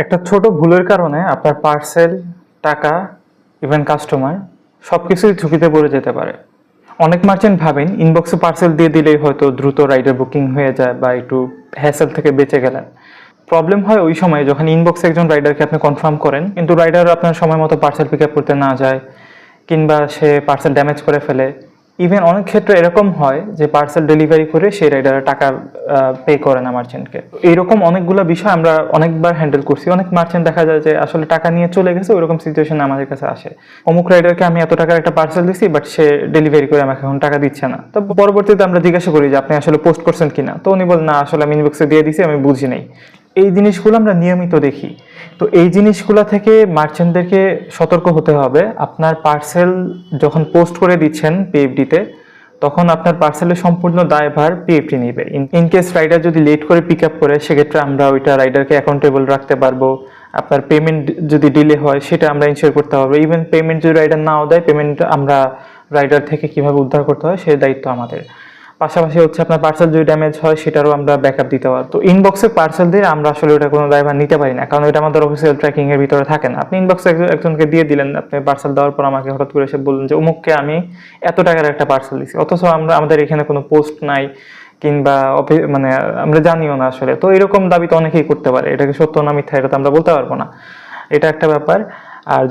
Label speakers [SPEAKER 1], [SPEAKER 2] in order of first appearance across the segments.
[SPEAKER 1] একটা ছোট ভুলের কারণে আপনার পার্সেল, টাকা, ইভেন কাস্টমার সবকিছুই ঝুঁকিতে পড়ে যেতে পারে। অনেক মার্চেন্ট ভাবেন ইনবক্সে পার্সেল দিয়ে দিলেই হয়তো দ্রুত রাইডার বুকিং হয়ে যায় বা একটু হ্যাসেল থেকে বেঁচে গেলেন। প্রবলেম হয় ওই সময় যখন ইনবক্সে একজন রাইডারকে আপনি কনফার্ম করেন কিন্তু রাইডার আপনার সময় মতো পার্সেল পিক আপ করতে না যায়, কিংবা সে পার্সেল ড্যামেজ করে ফেলে। ইভেন অনেক ক্ষেত্রে এরকম হয় যে পার্সেল ডেলিভারি করে সেই রাইডার টাকা পে করে না মার্চেন্টকে। এইরকম অনেকগুলো বিষয় আমরা অনেকবার হ্যান্ডেল করছি। অনেক মার্চেন্ট দেখা যায় যে আসলে টাকা নিয়ে চলে গেছে, ওইরকম সিচুয়েশন আমাদের কাছে আসে। অমুক রাইডারকে আমি এত টাকার একটা পার্সেল দিচ্ছি, বাট সে ডেলিভারি করে আমাকে এখন টাকা দিচ্ছে না। তো পরবর্তীতে আমরা জিজ্ঞাসা করি যে আপনি আসলে পোস্ট করছেন কিনা, তো উনি বলেন না আসলে আমি ইনবক্সে দিয়ে দিছি, আমি বুঝি নাই। এই জিনিসগুলো আমরা নিয়মিত দেখি। তো এই জিনিসগুলো থেকে মার্চেন্টদেরকে সতর্ক হতে হবে। আপনার পার্সেল যখন পোস্ট করে দিচ্ছেন পিএফডিতে, তখন আপনার পার্সেলের সম্পূর্ণ দায়ভার পিএফডি নেবে। ইনকেস রাইডার যদি লেট করে পিক আপ করে, সেক্ষেত্রে আমরা ওইটা রাইডারকে অ্যাকাউন্টেবল রাখতে পারবো। আপনার পেমেন্ট যদি ডিলে হয় সেটা আমরা ইনশিওর করতে পারবো। ইভেন পেমেন্ট যদি রাইডার নাও দেয়, পেমেন্ট আমরা রাইডার থেকে কিভাবে উদ্ধার করতে হয় সেই দায়িত্ব আমাদের। পাশাপাশি হচ্ছে আপনার পার্সেল যদি ড্যামেজ হয় সেটারও আমরা ব্যাকআপ দিতে পারবো। তো ইনবক্সে পার্সেল দিয়ে আমরা আসলে ওটা কোনো দায়ভার নিতে পারি না, কারণ এটা আমাদের অফিসিয়াল ট্র্যাকিং এর ভিতরে থাকে না। আপনি ইনবক্সে একজনকে দিয়ে দিলেন, আপনি পার্সেল দেওয়ার পর আমাকে হঠাৎ করে এসে বললেন যে অমুককে আমি এত টাকার একটা পার্সেল দিছি, অথচ আমাদের এখানে কোনো পোস্ট নাই, কিংবা মানে আমরা জানিও না আসলে। তো এরকম দাবি তো অনেকেই করতে পারে, এটাকে সত্য না মিথ্যা এটা তো আমরা বলতে পারবো না। এটা একটা ব্যাপার। আর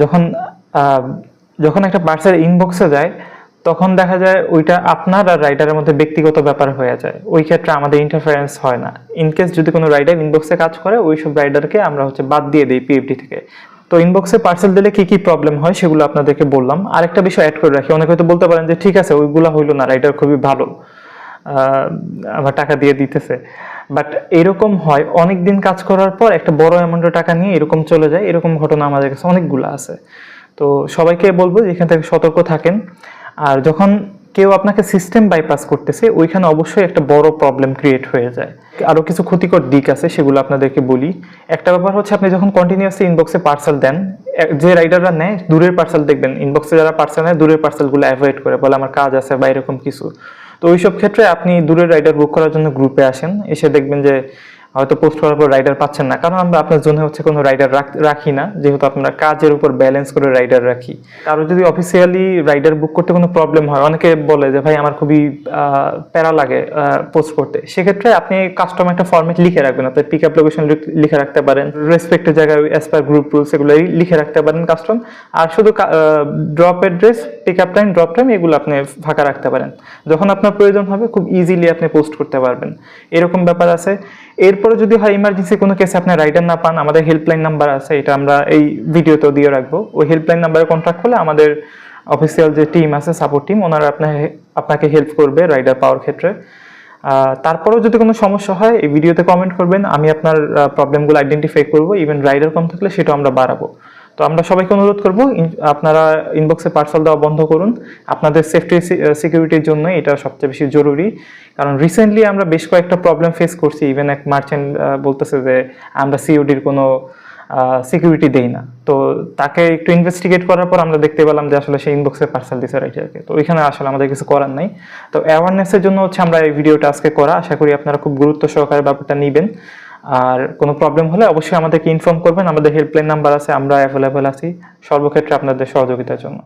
[SPEAKER 1] যখন একটা পার্সেল ইনবক্সে যায়, তখন দেখা যায় ওইটা আপনার আর রাইডারের মধ্যে ব্যক্তিগত ব্যাপার হয়ে যায়। ওই ক্ষেত্রে আমাদের ইন্টারফারেন্স হয় না। ইনকেস যদি কোনো রাইডার ইনবক্সে কাজ করে, ওই সব রাইডারকে আমরা বাদ দিয়ে দিই পিএফডি থেকে। তো ইনবক্সে পার্সেল দিলে কি কি প্রবলেম হয় সেগুলো আপনাদেরকে বললাম। আরেকটা বিষয় অ্যাড করে রাখি, অনেকে হয়তো বলতে পারেন যে ঠিক আছে ওইগুলো হইলো না, রাইডার খুবই ভালো, আমার টাকা দিয়ে দিতেছে। বাট এরকম হয় অনেক দিন কাজ করার পর একটা বড় অ্যামাউন্টের টাকা নিয়ে এরকম চলে যায়, এরকম ঘটনা আমাদের কাছে অনেকগুলো আছে। তো সবাইকে বলবো যে এখান থেকে সতর্ক থাকেন। আর যখন কেউ আপনাকে সিস্টেম বাইপাস করতেছে, ওইখানে অবশ্যই একটা বড় প্রবলেম ক্রিয়েট হয়ে যায়। আরো কিছু ক্ষতিকর দিক আছে, সেগুলো আপনাদেরকে বলি। একটা ব্যাপার হচ্ছে আপনি যখন কন্টিনিউয়াসলি ইনবক্সে পার্সেল দেন, যে রাইডাররা নেয় দূরের পার্সেল, দেখবেন ইনবক্সে যারা পার্সেল নেয় দূরের পার্সেলগুলো অ্যাভয়েড করে, বলে আমার কাজ আছে বা এরকম কিছু। তো ওইসব ক্ষেত্রে আপনি দূরের রাইডার বুক করার জন্য গ্রুপে আসেন, এসে দেখবেন যে হয়তো পোস্ট করার পর রাইডার পাচ্ছেন না, কারণ আমরা আপনার জন্য কোনো রাইডার রাখি না, যেহেতু আপনার কাজের উপর ব্যালেন্স করে রাইডার রাখি। কারো যদি অফিসিয়ালি রাইডার বুক করতে কোনো প্রবলেম হয়, অনেকে বলে যে ভাই আমার খুবই প্যারা লাগে পোস্ট করতে, সেক্ষেত্রে আপনি কাস্টম একটা ফরম্যাট লিখে রাখবেন। আপনি পিক আপ লোকেশন লিখে রাখতে পারেন, রেসপেক্টের জায়গায় অ্যাজ পার গ্রুপ রুলস এগুলো লিখে রাখতে পারেন কাস্টম। আর শুধু drop address, pick up time, drop time এগুলো আপনি ফাঁকা রাখতে পারেন। যখন আপনার প্রয়োজন হবে খুব ইজিলি আপনি পোস্ট করতে পারবেন, এরকম ব্যাপার আছে। এরপরে যদি হয় ইমার্জেন্সি কোনো কেসে আপনি রাইডার না পান, আমাদের হেল্পলাইন নাম্বার আছে, এটা আমরা এই ভিডিওতেও দিয়ে রাখবো। ওই হেল্পলাইন নাম্বারে কন্ট্যাক্ট করলে আমাদের অফিসিয়াল যে টিম আছে, সাপোর্ট টিম, ওনারা আপনাকে হেল্প করবে রাইডার পাওয়ার ক্ষেত্রে। তারপরেও যদি কোনো সমস্যা হয় এই ভিডিওতে কমেন্ট করবেন, আমি আপনার প্রবলেমগুলো আইডেন্টিফাই করবো। ইভেন রাইডার কম থাকলে সেটাও আমরা বাড়াবো। তো আমরা সবাইকে অনুরোধ করবো আপনারা ইনবক্সে পার্সেল দেওয়া বন্ধ করুন। আপনাদের সেফটি সিকিউরিটির জন্য এটা সবচেয়ে বেশি জরুরি। কারণ রিসেন্টলি আমরা বেশ কয়েকটা প্রবলেম ফেস করছি। ইভেন এক মার্চেন্ট বলতেছে যে আমরা সিওডির কোনো সিকিউরিটি দেই না। তো তাকে একটু ইনভেস্টিগেট করার পর আমরা দেখতে পেলাম যে আসলে সে ইনবক্সে পার্সেল দিছে রাইডারকে। তো ওইখানে আসলে আমাদের কিছু করার নাই। তো অ্যাওয়ারনেসের জন্য আমরা এই ভিডিওটা আজকে করা। আশা করি আপনারা খুব গুরুত্ব সহকারে ব্যাপারটা নেবেন। আর কোনো প্রবলেম হলে অবশ্যই আমাদেরকে ইনফর্ম করবেন। আমাদের হেল্পলাইন নাম্বার আছে, আমরা অ্যাভেলেবেল আছি সর্বক্ষেত্রে আপনাদের সহযোগিতার জন্য।